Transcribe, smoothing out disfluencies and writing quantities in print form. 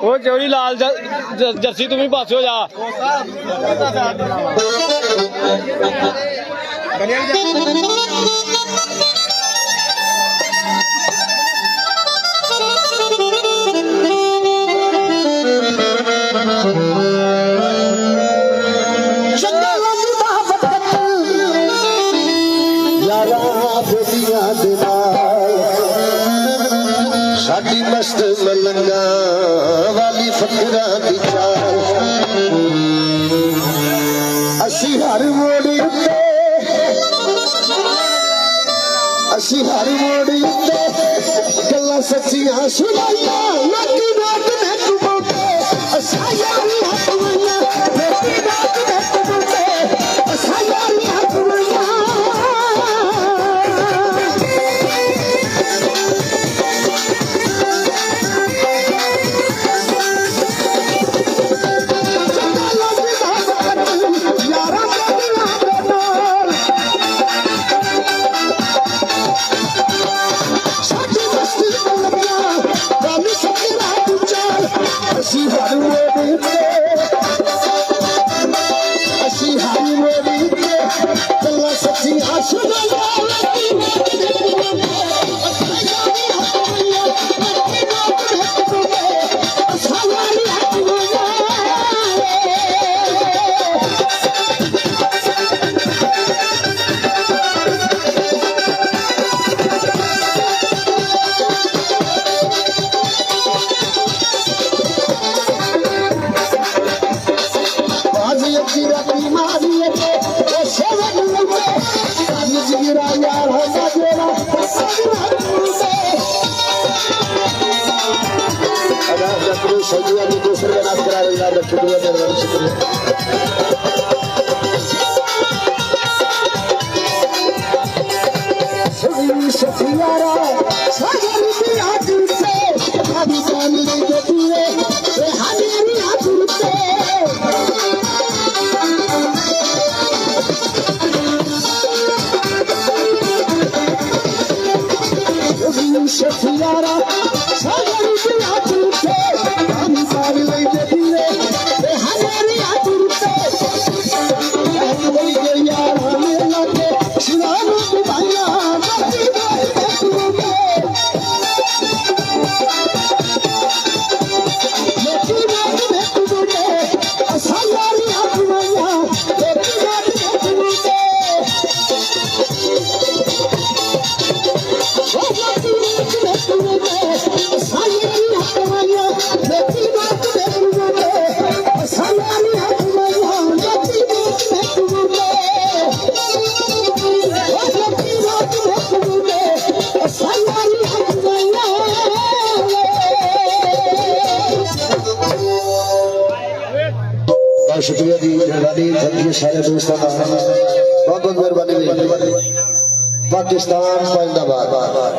ਉਹ ਚੋਰੀ ਲਾਲ ਜਰਸੀ ਤੂੰ ਵੀ ਪਾਸੇ ਹੋ ਜਾ साडी मस्त मलंगा वाली फकरा दी चाल असी हर मोड़ी गल्ला सच्चियां सुनाइया नाकी नाक नक बोटे असा यारी हक वना नाकी नाक नक बोटे असा यारी हक वना शुक्रिया जी मेहरबानी सारे दोस्तों का बहुत बहुत मेहरबानी पाकिस्तान जिंदाबाद।